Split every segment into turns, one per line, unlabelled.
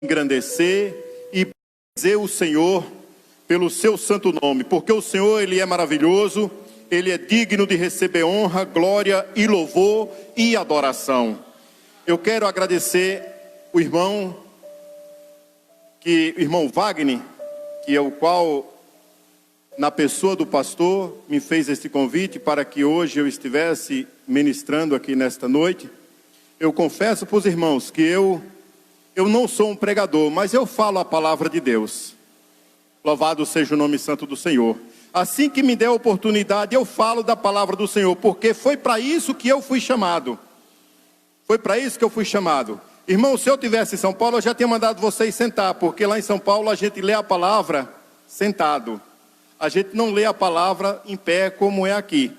engrandecer e dizer o Senhor pelo seu santo nome, porque o Senhor, Ele é maravilhoso, Ele é digno de receber honra, glória e louvor e adoração. Eu quero agradecer o irmão Wagner, que é o qual, na pessoa do pastor, me fez este convite para que hoje eu estivesse ministrando aqui nesta noite. Eu confesso para os irmãos que eu não sou um pregador, mas eu falo a palavra de Deus. Louvado seja o nome santo do Senhor. Assim que me der a oportunidade, eu falo da palavra do Senhor, porque foi para isso que eu fui chamado. Foi para isso que eu fui chamado. Irmão, se eu estivesse em São Paulo, eu já tinha mandado vocês sentar, porque lá em São Paulo a gente lê a palavra sentado. A gente não lê a palavra em pé como é aqui.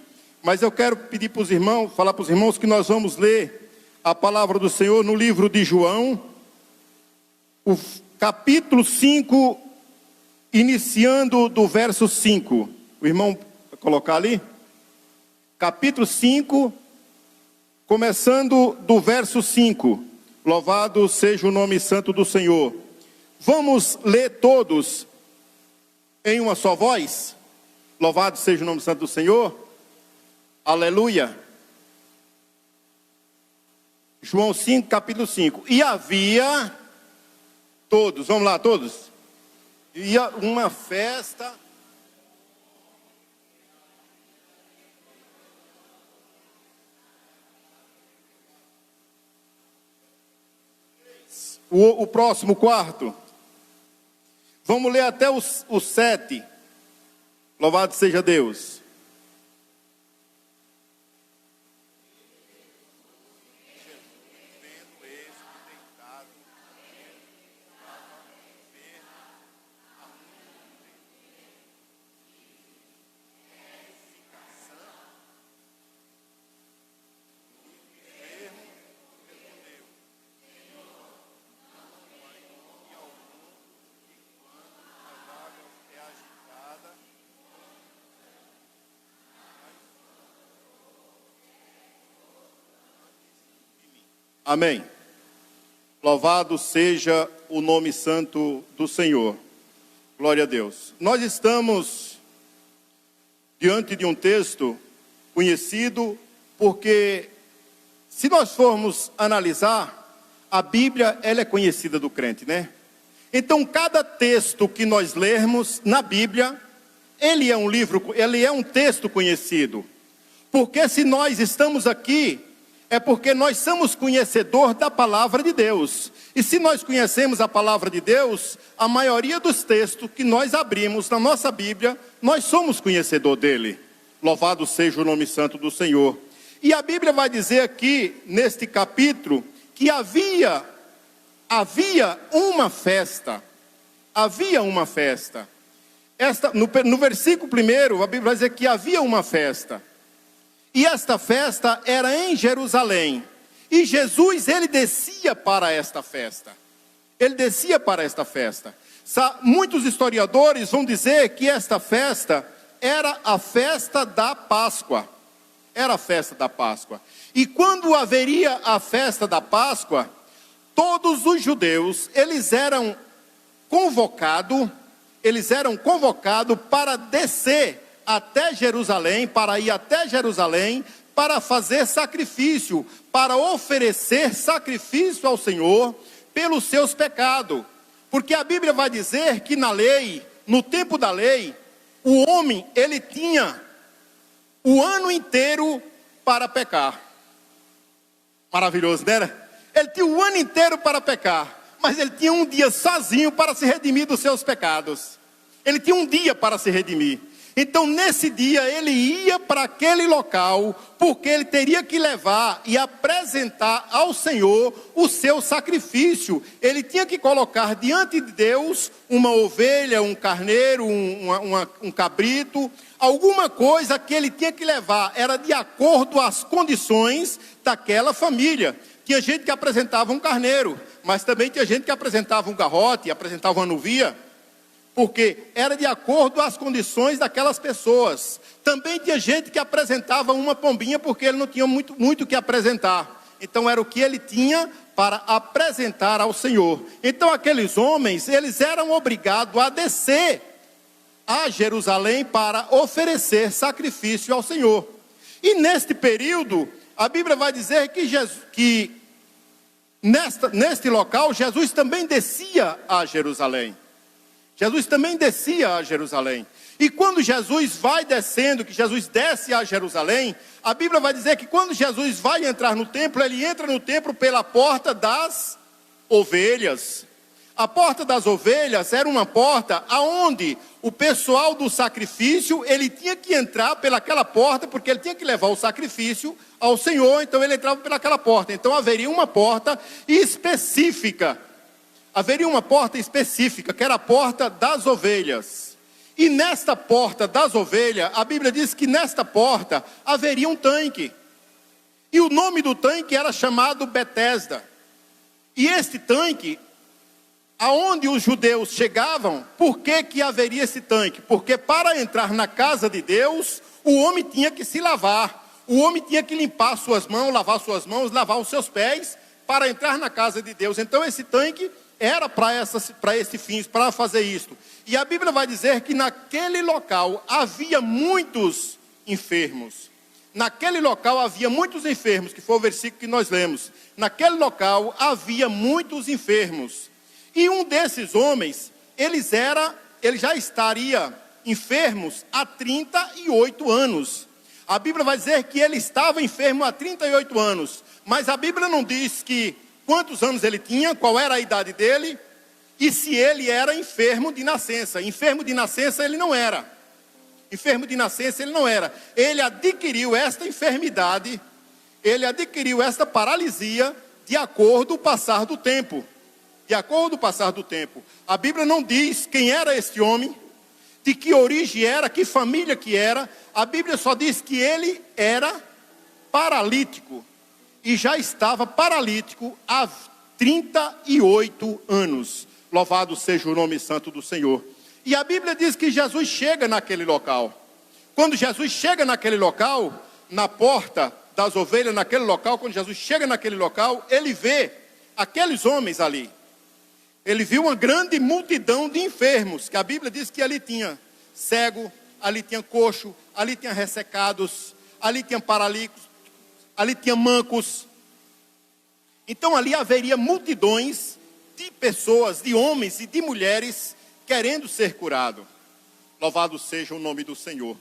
Mas eu quero pedir para os irmãos, falar para os irmãos que nós vamos ler a palavra do Senhor no livro de João, o capítulo 5, iniciando do verso 5. O irmão vai colocar ali? Capítulo 5, começando do verso 5. Louvado seja o nome santo do Senhor. Vamos ler todos em uma só voz? Louvado seja o nome santo do Senhor. Aleluia. João 5, capítulo 5. E havia todos, vamos lá, todos. Ia uma festa. O próximo, quarto. Vamos ler até o 7. Louvado seja Deus. Amém. Louvado seja o nome santo do Senhor. Glória a Deus. Nós estamos diante de um texto conhecido, porque se nós formos analisar, a Bíblia, ela é conhecida do crente, né? Então, cada texto que nós lermos na Bíblia, ele é um texto conhecido. Porque se nós estamos aqui, é porque nós somos conhecedor da palavra de Deus. E se nós conhecemos a palavra de Deus, a maioria dos textos que nós abrimos na nossa Bíblia, nós somos conhecedor dele. Louvado seja o nome santo do Senhor. E a Bíblia vai dizer aqui, neste capítulo, que havia uma festa. Havia uma festa. No versículo 1, a Bíblia vai dizer que havia uma festa. E esta festa era em Jerusalém. E Jesus, ele descia para esta festa. Ele descia para esta festa. Muitos historiadores vão dizer que esta festa era a festa da Páscoa. Era a festa da Páscoa. E quando haveria a festa da Páscoa, todos os judeus, eles eram convocados para descer até Jerusalém, para ir até Jerusalém, para fazer sacrifício, para oferecer sacrifício ao Senhor pelos seus pecados. Porque a Bíblia vai dizer que na lei, no tempo da lei, o homem, ele tinha o ano inteiro para pecar. Maravilhoso, né? Ele tinha o ano inteiro para pecar, mas ele tinha um dia sozinho para se redimir dos seus pecados. Ele tinha um dia para se redimir. Então, nesse dia, ele ia para aquele local, porque ele teria que levar e apresentar ao Senhor o seu sacrifício. Ele tinha que colocar diante de Deus uma ovelha, um carneiro, um cabrito, alguma coisa que ele tinha que levar. Era de acordo às condições daquela família. Tinha gente que apresentava um carneiro, mas também tinha gente que apresentava um garrote, apresentava uma novia. Porque era de acordo às condições daquelas pessoas. Também tinha gente que apresentava uma pombinha, porque ele não tinha muito o que apresentar. Então era o que ele tinha para apresentar ao Senhor. Então aqueles homens, eles eram obrigados a descer a Jerusalém para oferecer sacrifício ao Senhor. E neste período, a Bíblia vai dizer que neste local, Jesus também descia a Jerusalém. Jesus também descia a Jerusalém. E quando Jesus vai descendo, que Jesus desce a Jerusalém, a Bíblia vai dizer que quando Jesus vai entrar no templo, ele entra no templo pela porta das ovelhas. A porta das ovelhas era uma porta aonde o pessoal do sacrifício, ele tinha que entrar pelaquela porta, porque ele tinha que levar o sacrifício ao Senhor, então ele entrava pelaquela porta. Então haveria uma porta específica. Haveria uma porta específica, que era a porta das ovelhas. E nesta porta das ovelhas, a Bíblia diz que nesta porta haveria um tanque. E o nome do tanque era chamado Betesda. E este tanque, aonde os judeus chegavam, por que haveria esse tanque? Porque para entrar na casa de Deus, o homem tinha que se lavar. O homem tinha que limpar suas mãos, lavar os seus pés, para entrar na casa de Deus. Então esse tanque era para esse fim, para fazer isto. E a Bíblia vai dizer que naquele local havia muitos enfermos. Naquele local havia muitos enfermos, que foi o versículo que nós lemos. Naquele local havia muitos enfermos. E um desses homens, ele já estaria enfermos há 38 anos. A Bíblia vai dizer que ele estava enfermo há 38 anos. Mas a Bíblia não diz quantos anos ele tinha, qual era a idade dele, e se ele era enfermo de nascença. Enfermo de nascença ele não era. Enfermo de nascença ele não era. Ele adquiriu esta enfermidade, ele adquiriu esta paralisia de acordo com o passar do tempo. De acordo com o passar do tempo. A Bíblia não diz quem era este homem, de que origem era, que família que era. A Bíblia só diz que ele era paralítico. E já estava paralítico há 38 anos. Louvado seja o nome santo do Senhor. E a Bíblia diz que Jesus chega naquele local. Quando Jesus chega naquele local, na porta das ovelhas, naquele local, quando Jesus chega naquele local, ele vê aqueles homens ali. Ele viu uma grande multidão de enfermos, que a Bíblia diz que ali tinha cego, ali tinha coxo, ali tinha ressecados, ali tinha paralíticos, ali tinha mancos. Então ali haveria multidões de pessoas, de homens e de mulheres querendo ser curado. Louvado seja o nome do Senhor.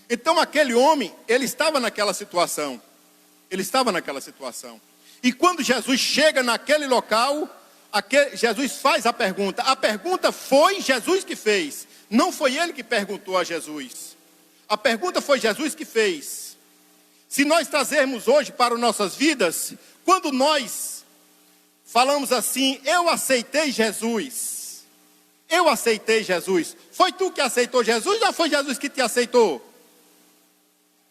Então aquele homem, ele estava naquela situação. Ele estava naquela situação. E quando Jesus chega naquele local, Jesus faz a pergunta. A pergunta foi Jesus que fez. Não foi ele que perguntou a Jesus. A pergunta foi Jesus que fez. Se nós trazermos hoje para nossas vidas, quando nós falamos assim, eu aceitei Jesus. Eu aceitei Jesus. Foi tu que aceitou Jesus ou foi Jesus que te aceitou?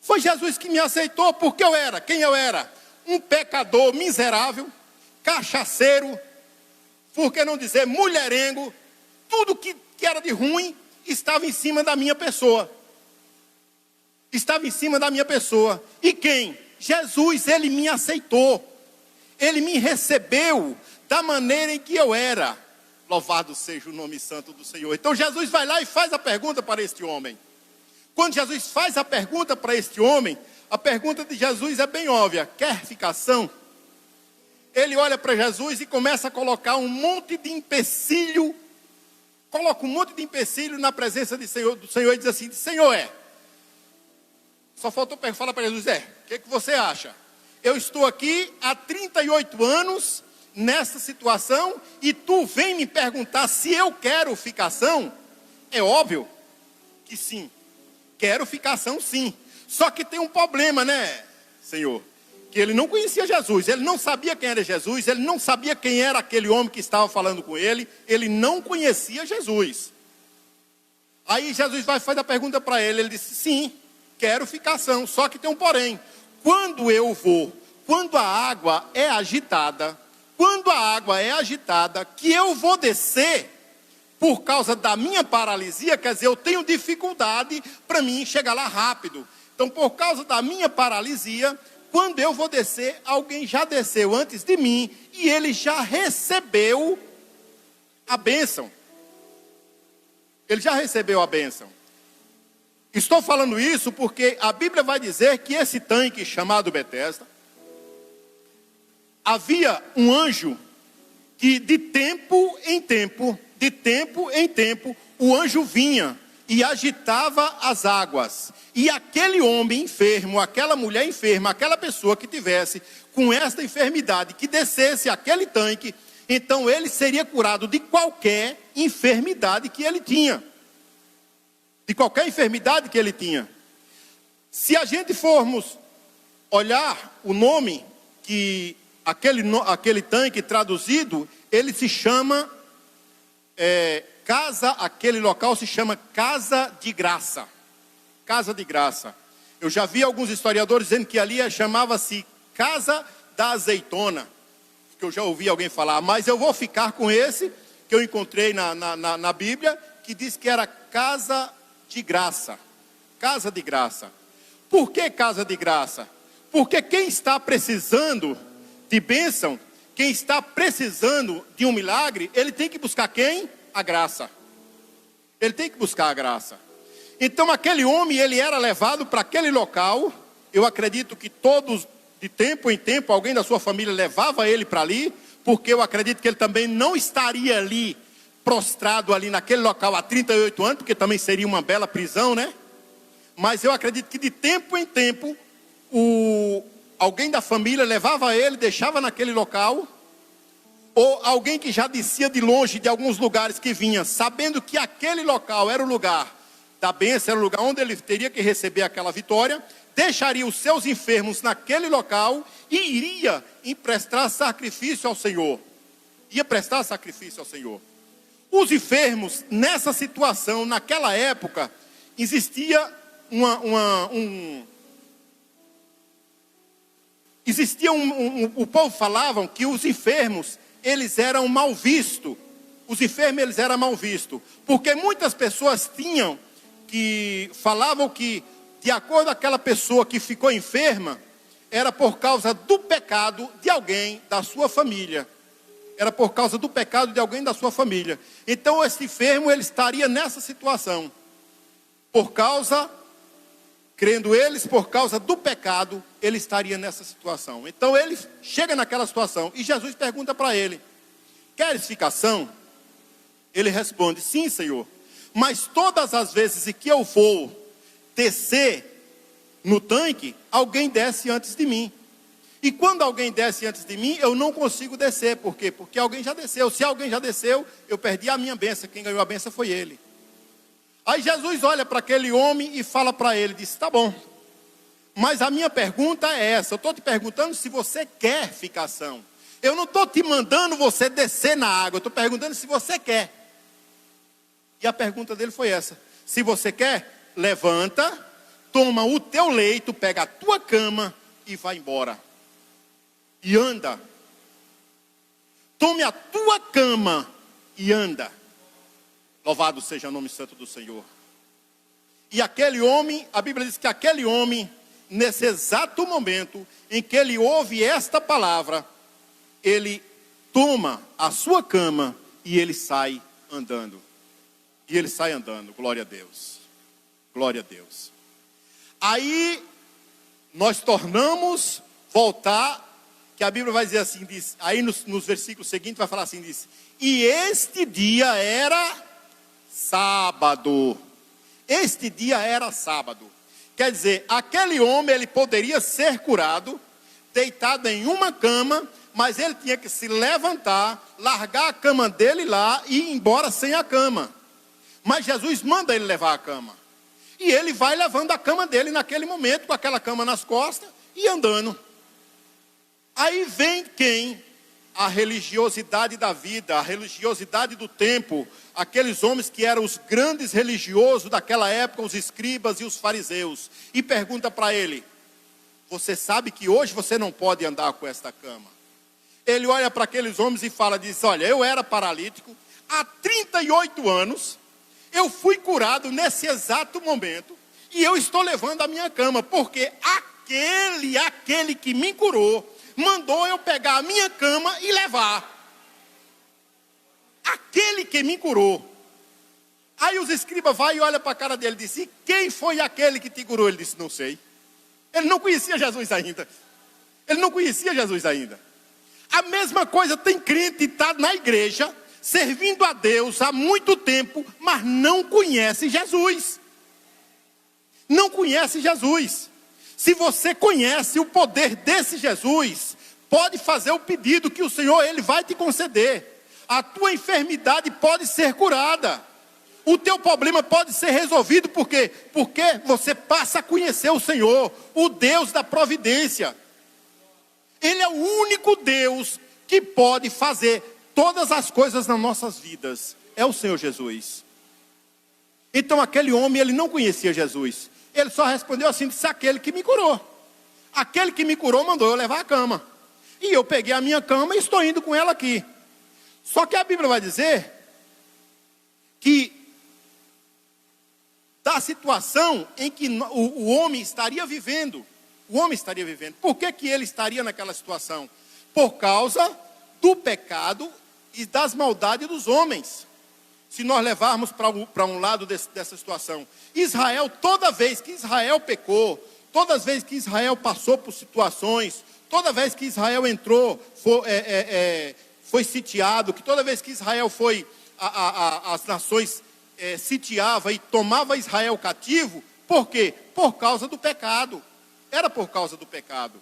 Foi Jesus que me aceitou porque eu era. Quem eu era? Um pecador miserável, cachaceiro, por que não dizer mulherengo. Tudo que era de ruim estava em cima da minha pessoa. Estava em cima da minha pessoa. E quem? Jesus, ele me aceitou. Ele me recebeu da maneira em que eu era. Louvado seja o nome santo do Senhor. Então Jesus vai lá e faz a pergunta para este homem. Quando Jesus faz a pergunta para este homem, a pergunta de Jesus é bem óbvia. Quer ficação? Ele olha para Jesus e começa a colocar um monte de empecilho. Coloca um monte de empecilho na presença do Senhor e diz assim, Senhor Só faltou falar para Jesus, o que você acha? Eu estou aqui há 38 anos nessa situação e tu vem me perguntar se eu quero ficação? É óbvio que sim. Quero ficação sim. Só que tem um problema, né, Senhor? Que ele não conhecia Jesus, ele não sabia quem era Jesus, ele não sabia quem era aquele homem que estava falando com ele, ele não conhecia Jesus. Aí Jesus fazer a pergunta para ele, ele disse, sim, quero ficação, só que tem um porém. Quando a água é agitada, que eu vou descer, por causa da minha paralisia, quer dizer, eu tenho dificuldade para mim chegar lá rápido. Então, por causa da minha paralisia, quando eu vou descer, alguém já desceu antes de mim e ele já recebeu a bênção. Ele já recebeu a bênção. Estou falando isso porque a Bíblia vai dizer que esse tanque chamado Betesda, havia um anjo que de tempo em tempo, o anjo vinha e agitava as águas. E aquele homem enfermo, aquela mulher enferma, aquela pessoa que tivesse com esta enfermidade, que descesse aquele tanque, então ele seria curado de qualquer enfermidade que ele tinha. De qualquer enfermidade que ele tinha. Se a gente formos olhar o nome que aquele tanque traduzido, ele se chama aquele local se chama Casa de Graça. Casa de Graça. Eu já vi alguns historiadores dizendo que ali chamava-se Casa da Azeitona, que eu já ouvi alguém falar, mas eu vou ficar com esse que eu encontrei na Bíblia, que diz que era Casa de Graça. Casa de Graça. Por que Casa de Graça? Porque quem está precisando de bênção, quem está precisando de um milagre, ele tem que buscar quem? A graça. Ele tem que buscar a graça. Então aquele homem, ele era levado para aquele local. Eu acredito que todos, de tempo em tempo, alguém da sua família levava ele para ali, porque eu acredito que ele também não estaria ali, prostrado ali naquele local há 38 anos, porque também seria uma bela prisão, né? Mas eu acredito que de tempo em tempo, alguém da família levava ele, deixava naquele local, ou alguém que já descia de longe de alguns lugares que vinha, sabendo que aquele local era o lugar da bênção, era o lugar onde ele teria que receber aquela vitória, deixaria os seus enfermos naquele local e iria prestar sacrifício ao Senhor. Ia prestar sacrifício ao Senhor. Os enfermos, nessa situação, naquela época, existia o povo falavam que os enfermos, eles eram mal vistos. Os enfermos, eles eram mal vistos. Porque muitas pessoas falavam que, de acordo com aquela pessoa que ficou enferma, era por causa do pecado de alguém da sua família. Era por causa do pecado de alguém da sua família. Então esse enfermo, ele estaria nessa situação. Crendo eles, por causa do pecado, ele estaria nessa situação. Então ele chega naquela situação e Jesus pergunta para ele: queres ficação? Ele responde: sim, Senhor. Mas todas as vezes que eu vou descer no tanque, alguém desce antes de mim. E quando alguém desce antes de mim, eu não consigo descer. Por quê? Porque alguém já desceu. Se alguém já desceu, eu perdi a minha bênção. Quem ganhou a bênção foi ele. Aí Jesus olha para aquele homem e fala para ele, diz: tá bom, mas a minha pergunta é essa. Eu estou te perguntando se você quer ficação. Eu não estou te mandando você descer na água. Eu estou perguntando se você quer. E a pergunta dele foi essa: se você quer, levanta, toma o teu leito, pega a tua cama e vai embora. E anda. Tome a tua cama e anda. Louvado seja o nome santo do Senhor. E aquele homem, a Bíblia diz que aquele homem, nesse exato momento em que ele ouve esta palavra, ele toma a sua cama e ele sai andando. E ele sai andando, glória a Deus. Glória a Deus. Aí, nós tornamos voltar, que a Bíblia vai dizer assim, diz, aí nos versículos seguintes vai falar assim, diz: e este dia era sábado. Este dia era sábado. Quer dizer, aquele homem, ele poderia ser curado, deitado em uma cama, mas ele tinha que se levantar, largar a cama dele lá e ir embora sem a cama. Mas Jesus manda ele levar a cama. E ele vai levando a cama dele naquele momento, com aquela cama nas costas e andando. Aí vem quem? A religiosidade da vida, a religiosidade do tempo, aqueles homens que eram os grandes religiosos daquela época, os escribas e os fariseus, e pergunta para ele: você sabe que hoje você não pode andar com esta cama? Ele olha para aqueles homens e fala, diz: olha, eu era paralítico há 38 anos, eu fui curado nesse exato momento, e eu estou levando a minha cama, porque a aquele que me curou, mandou eu pegar a minha cama e levar. Aquele que me curou. Aí os escribas vai e olha para a cara dele e diz: e quem foi aquele que te curou? Ele disse: não sei. Ele não conhecia Jesus ainda. Ele não conhecia Jesus ainda. A mesma coisa tem crente que está na igreja, servindo a Deus há muito tempo, mas não conhece Jesus. Não conhece Jesus. Se você conhece o poder desse Jesus, pode fazer o pedido que o Senhor ele vai te conceder. A tua enfermidade pode ser curada. O teu problema pode ser resolvido porque você passa a conhecer o Senhor, o Deus da providência. Ele é o único Deus que pode fazer todas as coisas nas nossas vidas. É o Senhor Jesus. Então aquele homem, ele não conhecia Jesus. Ele só respondeu assim: disse, aquele que me curou. Aquele que me curou mandou eu levar a cama. E eu peguei a minha cama e estou indo com ela aqui. Só que a Bíblia vai dizer que da situação em que o homem estaria vivendo. O homem estaria vivendo. Por que ele estaria naquela situação? Por causa do pecado e das maldades dos homens. Se nós levarmos para um lado dessa situação. Israel, toda vez que Israel pecou, toda vez que Israel passou por situações, toda vez que Israel entrou, foi sitiado, que toda vez que Israel foi, as nações sitiava e tomava Israel cativo, por quê? Por causa do pecado. Era por causa do pecado.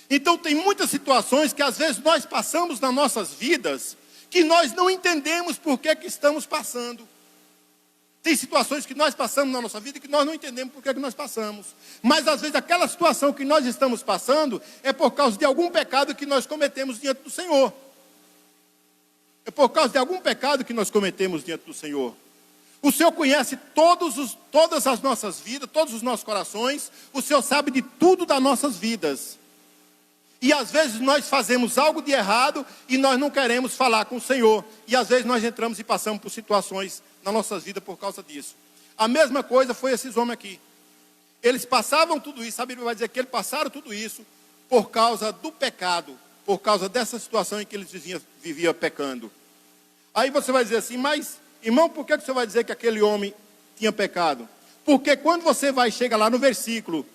Então tem muitas situações que às vezes nós passamos nas nossas vidas, que nós não entendemos por que estamos passando. Tem situações que nós passamos na nossa vida que nós não entendemos por que nós passamos. Mas às vezes aquela situação que nós estamos passando é por causa de algum pecado que nós cometemos diante do Senhor. É por causa de algum pecado que nós cometemos diante do Senhor. O Senhor conhece todas as nossas vidas, todos os nossos corações. O Senhor sabe de tudo das nossas vidas. E às vezes nós fazemos algo de errado e nós não queremos falar com o Senhor. E às vezes nós entramos e passamos por situações na nossa vida por causa disso. A mesma coisa foi esses homens aqui. Eles passavam tudo isso, a Bíblia vai dizer que eles passaram tudo isso por causa do pecado, por causa dessa situação em que eles viviam pecando. Aí você vai dizer assim: mas irmão, por que você vai dizer que aquele homem tinha pecado? Porque quando você chega lá no versículo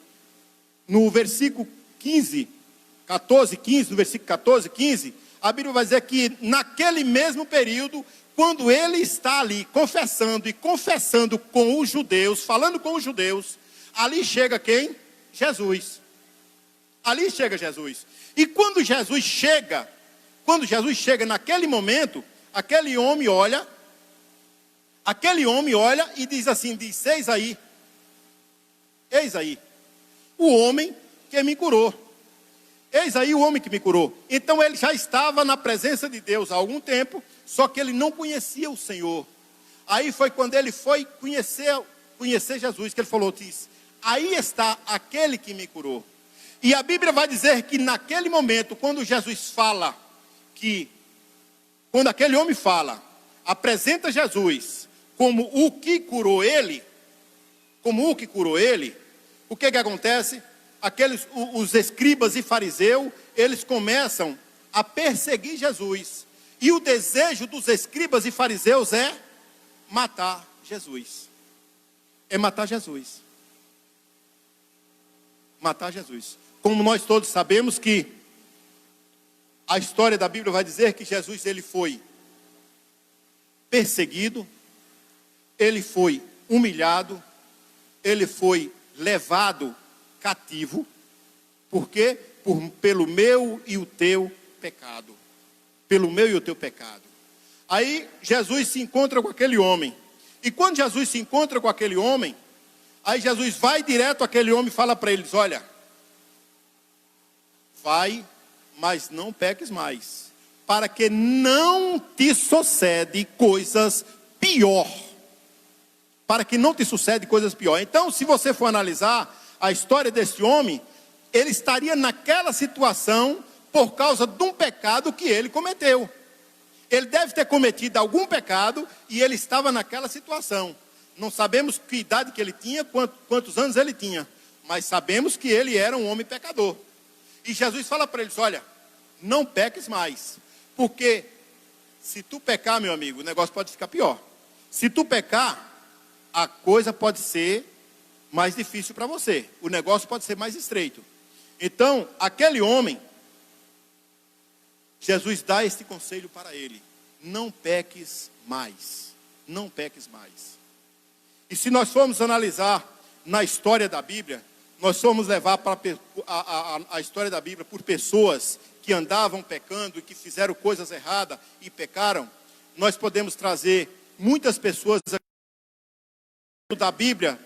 15, 14, 15, no versículo 14, 15, a Bíblia vai dizer que naquele mesmo período, quando ele está ali confessando com os judeus, falando com os judeus, ali chega quem? Jesus. Ali chega Jesus. E quando Jesus chega naquele momento, aquele homem olha e diz assim, eis aí, o homem que me curou. Eis aí o homem que me curou. Então ele já estava na presença de Deus há algum tempo, só que ele não conhecia o Senhor. Aí foi quando ele foi conhecer Jesus, que ele falou, aí está aquele que me curou. E a Bíblia vai dizer que naquele momento, quando aquele homem apresenta Jesus como o que curou ele, o que acontece? Os escribas e fariseus, eles começam a perseguir Jesus. E o desejo dos escribas e fariseus é matar Jesus. É matar Jesus. Matar Jesus. Como nós todos sabemos que a história da Bíblia vai dizer que Jesus ele foi perseguido, ele foi humilhado, ele foi levado cativo. Por quê? Pelo meu e o teu pecado. Pelo meu e o teu pecado. Aí Jesus se encontra com aquele homem. E quando Jesus se encontra com aquele homem, aí Jesus vai direto àquele homem e fala para eles, olha, vai, mas não peques mais, para que não te sucede coisas pior. Para que não te sucede coisas pior. Então, se você for analisar a história desse homem, ele estaria naquela situação por causa de um pecado que ele cometeu. Ele deve ter cometido algum pecado e ele estava naquela situação. Não sabemos que idade que ele tinha, quantos anos ele tinha. mas sabemos que ele era um homem pecador. E Jesus fala para eles, olha, não peques mais, porque se tu pecar, meu amigo, o negócio pode ficar pior. Se tu pecar, a coisa pode ser mais difícil para você, o negócio pode ser mais estreito. Então, aquele homem, Jesus dá este conselho para ele, não peques mais, não peques mais. E se nós formos analisar na história da Bíblia, nós formos levar para a história da Bíblia por pessoas que andavam pecando e que fizeram coisas erradas e pecaram, nós podemos trazer muitas pessoas da Bíblia,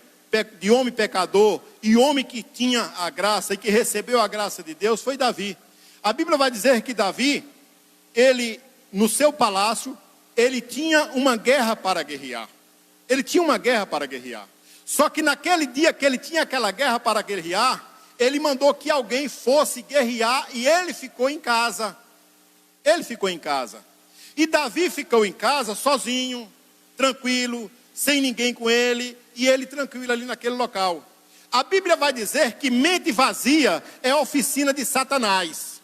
de homem pecador e homem que tinha a graça e que recebeu a graça de Deus, foi Davi. A Bíblia vai dizer que Davi, ele, no seu palácio, ele tinha uma guerra para guerrear. Ele tinha uma guerra para guerrear. Só que naquele dia que ele tinha aquela guerra para guerrear, ele mandou que alguém fosse guerrear e ele ficou em casa. Ele ficou em casa. E Davi ficou em casa sozinho, tranquilo, sem ninguém com ele, e ele tranquilo ali naquele local. A Bíblia vai dizer que mente vazia é a oficina de Satanás.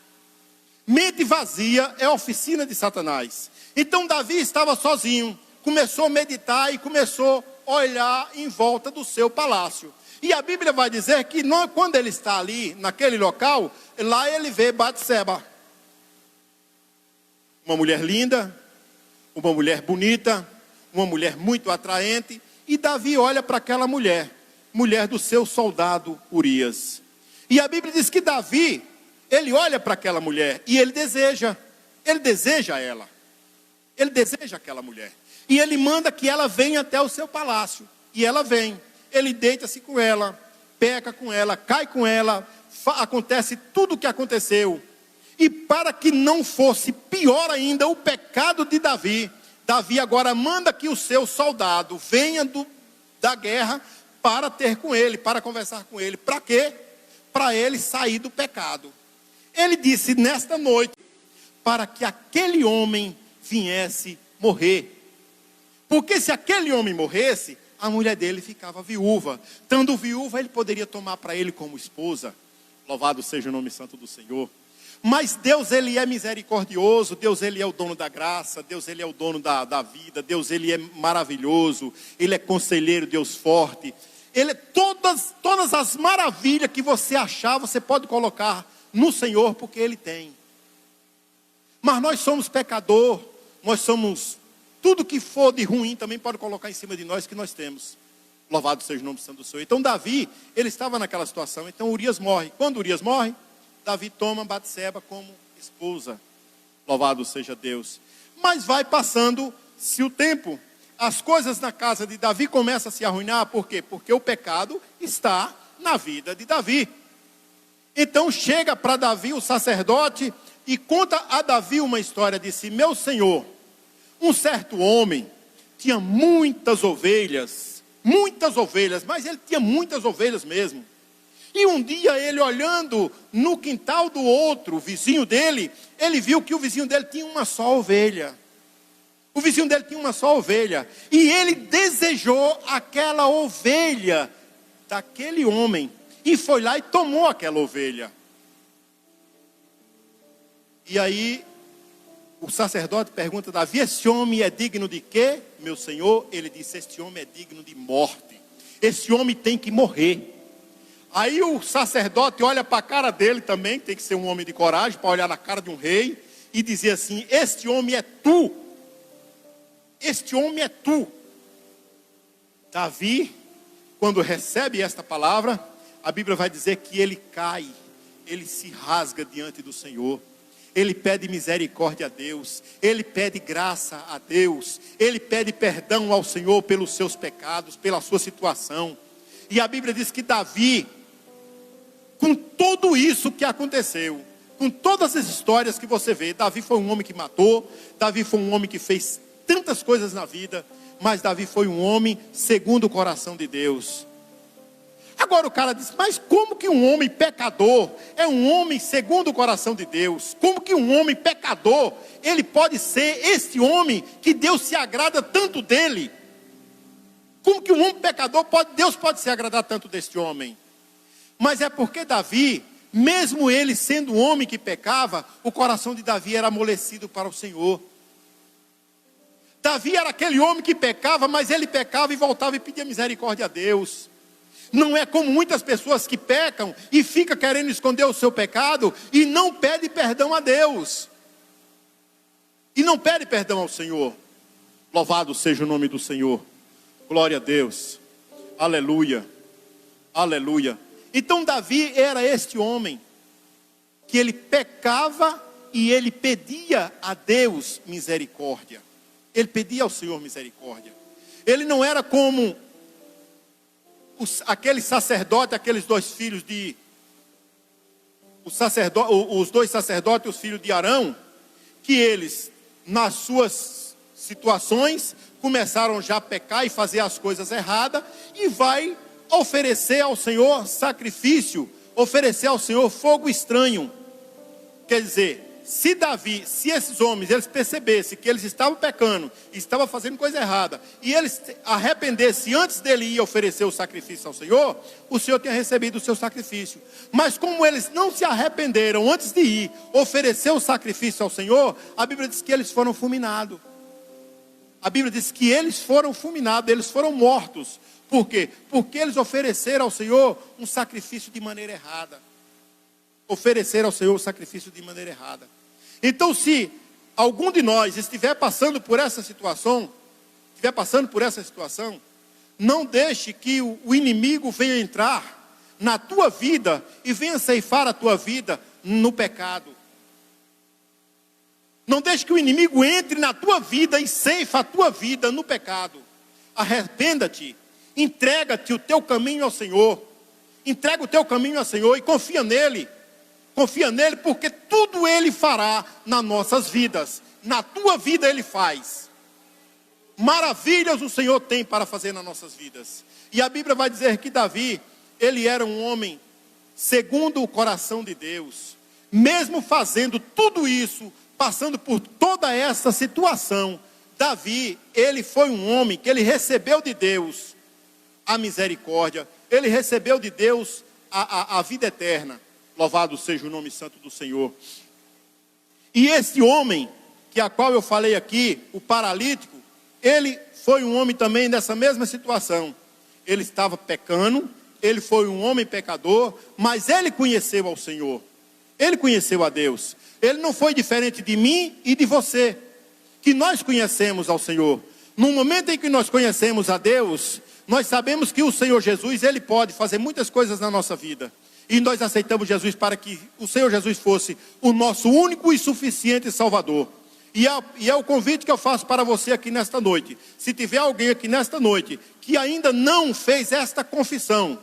Mente vazia é a oficina de Satanás. Então Davi estava sozinho, começou a meditar e começou a olhar em volta do seu palácio. E a Bíblia vai dizer que quando ele está ali, naquele local, lá ele vê Batseba. Uma mulher linda, uma mulher bonita, uma mulher muito atraente. E Davi olha para aquela mulher, mulher do seu soldado Urias. E a Bíblia diz que Davi, ele olha para aquela mulher e ele deseja ela. Ele deseja aquela mulher. E ele manda que ela venha até o seu palácio. E ela vem. Ele deita-se com ela, peca com ela, cai com ela, acontece tudo o que aconteceu. E para que não fosse pior ainda o pecado de Davi, Davi agora manda que o seu soldado venha da guerra para ter com ele, para conversar com ele. Para quê? Para ele sair do pecado. Ele disse nesta noite, para que aquele homem viesse morrer. Porque se aquele homem morresse, a mulher dele ficava viúva. Estando viúva, ele poderia tomar para ele como esposa. Louvado seja o nome santo do Senhor. Mas Deus, ele é misericordioso. Deus, ele é o dono da graça. Deus, ele é o dono da vida. Deus, ele é maravilhoso. Ele é conselheiro, Deus forte. Ele, todas as maravilhas que você achar, você pode colocar no Senhor, porque Ele tem. Mas nós somos pecador. Nós somos... Tudo que for de ruim também pode colocar em cima de nós, que nós temos. Louvado seja o nome santo do Senhor. Então Davi, ele estava naquela situação. Então Urias morre. Quando Urias morre, Davi toma Batseba como esposa. Louvado seja Deus. Mas vai passando-se o tempo. As coisas na casa de Davi começam a se arruinar. Por quê? Porque o pecado está na vida de Davi. Então chega para Davi o sacerdote e conta a Davi uma história. Disse, meu senhor, um certo homem tinha muitas ovelhas, mas ele tinha muitas ovelhas mesmo. E um dia ele olhando no quintal do outro, vizinho dele, ele viu que o vizinho dele tinha uma só ovelha. O vizinho dele tinha uma só ovelha. E ele desejou aquela ovelha daquele homem. E foi lá e tomou aquela ovelha. E aí... o sacerdote pergunta a Davi, esse homem é digno de quê, meu senhor? Ele disse, este homem é digno de morte. Esse homem tem que morrer. Aí o sacerdote olha para a cara dele também, tem que ser um homem de coragem, para olhar na cara de um rei, e dizer assim, este homem é tu. Este homem é tu. Davi, quando recebe esta palavra, a Bíblia vai dizer que ele cai, ele se rasga diante do Senhor. Ele pede misericórdia a Deus, ele pede graça a Deus, ele pede perdão ao Senhor pelos seus pecados, pela sua situação. E a Bíblia diz que Davi, com tudo isso que aconteceu, com todas as histórias que você vê, Davi foi um homem que matou, Davi foi um homem que fez tantas coisas na vida, mas Davi foi um homem segundo o coração de Deus. Agora o cara diz, mas como que um homem pecador é um homem segundo o coração de Deus? Como que um homem pecador, ele pode ser este homem que Deus se agrada tanto dele? Como que um homem pecador, Deus pode se agradar tanto deste homem? Mas é porque Davi, mesmo ele sendo um homem que pecava, o coração de Davi era amolecido para o Senhor. Davi era aquele homem que pecava, mas ele pecava e voltava e pedia misericórdia a Deus. Não é como muitas pessoas que pecam e ficam querendo esconder o seu pecado e não pede perdão a Deus. E não pede perdão ao Senhor. Louvado seja o nome do Senhor. Glória a Deus. Aleluia. Aleluia. Então Davi era este homem que ele pecava e ele pedia a Deus misericórdia. Ele pedia ao Senhor misericórdia. Ele não era como aquele sacerdote, aqueles dois filhos de... os dois sacerdotes, os filhos de Arão, que eles, nas suas situações, começaram já a pecar e fazer as coisas erradas, e vai oferecer ao Senhor sacrifício, oferecer ao Senhor fogo estranho. Quer dizer, se esses homens, eles percebessem que eles estavam pecando, estavam fazendo coisa errada, e eles arrependessem antes dele ir oferecer o sacrifício ao Senhor, o Senhor tinha recebido o seu sacrifício. Mas como eles não se arrependeram antes de ir oferecer o sacrifício ao Senhor, a Bíblia diz que eles foram fulminados. A Bíblia diz que eles foram fulminados, eles foram mortos. Por quê? Porque eles ofereceram ao Senhor um sacrifício de maneira errada. Ofereceram ao Senhor o sacrifício de maneira errada. Então, se algum de nós estiver passando por essa situação, não deixe que o inimigo venha entrar na tua vida e venha ceifar a tua vida no pecado. Não deixe que o inimigo entre na tua vida e ceifa a tua vida no pecado. Arrependa-te, entrega-te o teu caminho ao Senhor. Entrega o teu caminho ao Senhor e confia nele. Confia nele, porque tudo ele fará nas nossas vidas. Na tua vida ele faz. Maravilhas o Senhor tem para fazer nas nossas vidas. E a Bíblia vai dizer que Davi, ele era um homem segundo o coração de Deus. Mesmo fazendo tudo isso, passando por toda essa situação, Davi, ele foi um homem que ele recebeu de Deus a misericórdia. Ele recebeu de Deus a vida eterna. Louvado seja o nome santo do Senhor. E esse homem, que a qual eu falei aqui, o paralítico, ele foi um homem também nessa mesma situação. Ele estava pecando, ele foi um homem pecador, mas ele conheceu ao Senhor. Ele conheceu a Deus. Ele não foi diferente de mim e de você, que nós conhecemos ao Senhor. No momento em que nós conhecemos a Deus, nós sabemos que o Senhor Jesus, ele pode fazer muitas coisas na nossa vida. E nós aceitamos Jesus para que o Senhor Jesus fosse o nosso único e suficiente Salvador. E é o convite que eu faço para você aqui nesta noite. Se tiver alguém aqui nesta noite que ainda não fez esta confissão,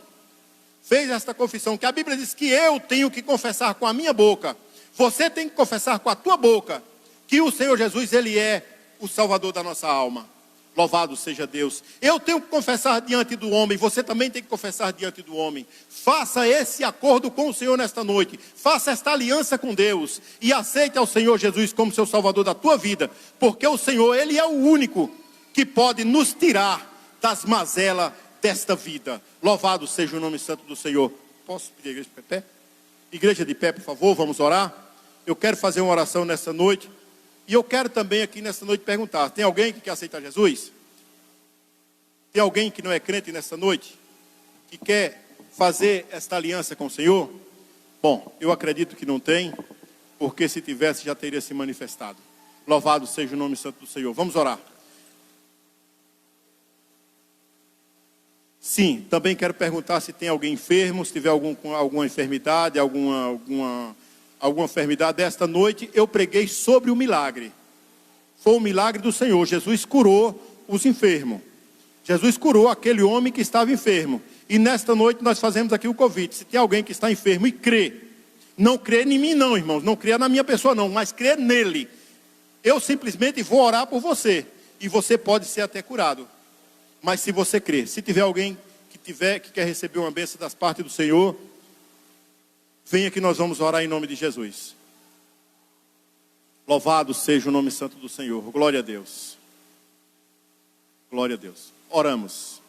que a Bíblia diz que eu tenho que confessar com a minha boca, você tem que confessar com a tua boca, que o Senhor Jesus, ele é o Salvador da nossa alma. Louvado seja Deus. Eu tenho que confessar diante do homem, você também tem que confessar diante do homem. Faça esse acordo com o Senhor nesta noite. Faça esta aliança com Deus. E aceite ao Senhor Jesus como seu Salvador da tua vida. Porque o Senhor, ele é o único que pode nos tirar das mazelas desta vida. Louvado seja o nome santo do Senhor. Posso pedir a igreja de pé? Igreja de pé, por favor, vamos orar. Eu quero fazer uma oração nessa noite. E eu quero também aqui nessa noite perguntar, tem alguém que quer aceitar Jesus? Tem alguém que não é crente nessa noite? Que quer fazer esta aliança com o Senhor? Bom, eu acredito que não tem, porque se tivesse já teria se manifestado. Louvado seja o nome santo do Senhor. Vamos orar. Sim, também quero perguntar se tem alguém enfermo, se tiver alguma enfermidade, alguma enfermidade. Esta noite eu preguei sobre o milagre. Foi o milagre do Senhor. Jesus curou os enfermos. Jesus curou aquele homem que estava enfermo. E nesta noite nós fazemos aqui o convite. Se tem alguém que está enfermo e crê, não crê em mim não, irmãos, não crê na minha pessoa não, mas crê nele. Eu simplesmente vou orar por você. E você pode ser até curado. Mas se você crê, se tiver alguém que quer receber uma bênção das partes do Senhor, venha que nós vamos orar em nome de Jesus. Louvado seja o nome santo do Senhor. Glória a Deus. Glória a Deus. Oramos.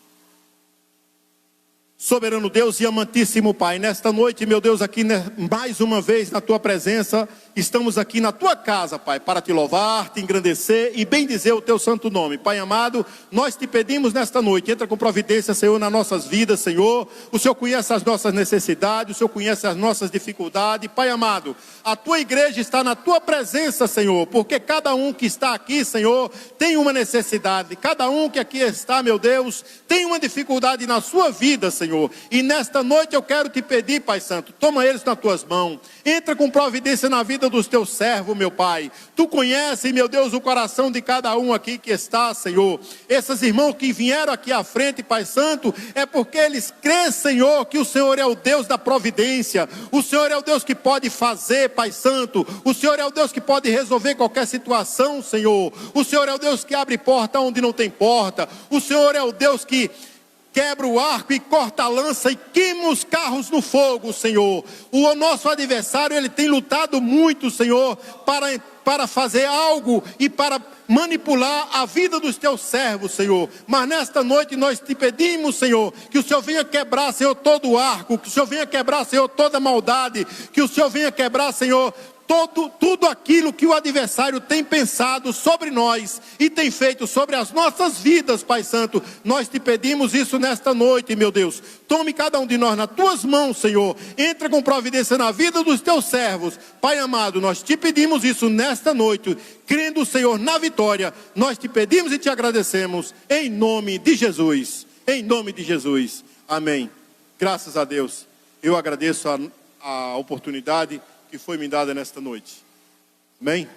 soberano Deus e amantíssimo Pai, nesta noite, meu Deus, aqui mais uma vez na Tua presença, estamos aqui na Tua casa, Pai, para Te louvar, Te engrandecer e bendizer o Teu santo nome. Pai amado, nós Te pedimos nesta noite, entra com providência, Senhor, nas nossas vidas, Senhor. O Senhor conhece as nossas necessidades, o Senhor conhece as nossas dificuldades. Pai amado, a Tua igreja está na Tua presença, Senhor, porque cada um que está aqui, Senhor, tem uma necessidade. Cada um que aqui está, meu Deus, tem uma dificuldade na sua vida, Senhor. E nesta noite eu quero Te pedir, Pai Santo, toma eles nas Tuas mãos. Entra com providência na vida dos Teus servos, meu Pai. Tu conheces, meu Deus, o coração de cada um aqui que está, Senhor. Esses irmãos que vieram aqui à frente, Pai Santo, é porque eles creem, Senhor, que o Senhor é o Deus da providência. O Senhor é o Deus que pode fazer, Pai Santo. O Senhor é o Deus que pode resolver qualquer situação, Senhor. O Senhor é o Deus que abre porta onde não tem porta. O Senhor é o Deus que quebra o arco e corta a lança e queima os carros no fogo, Senhor. O nosso adversário, ele tem lutado muito, Senhor, para fazer algo e para manipular a vida dos Teus servos, Senhor. Mas nesta noite nós Te pedimos, Senhor, que o Senhor venha quebrar, Senhor, todo o arco, que o Senhor venha quebrar, Senhor, toda a maldade, que o Senhor venha quebrar, Senhor, tudo aquilo que o adversário tem pensado sobre nós e tem feito sobre as nossas vidas, Pai Santo. Nós Te pedimos isso nesta noite, meu Deus. Tome cada um de nós nas Tuas mãos, Senhor. Entra com providência na vida dos Teus servos. Pai amado, nós Te pedimos isso nesta noite, crendo, Senhor, na vitória. Nós Te pedimos e Te agradecemos em nome de Jesus. Em nome de Jesus. Amém. Graças a Deus. Eu agradeço a oportunidade que foi me dada nesta noite. Amém?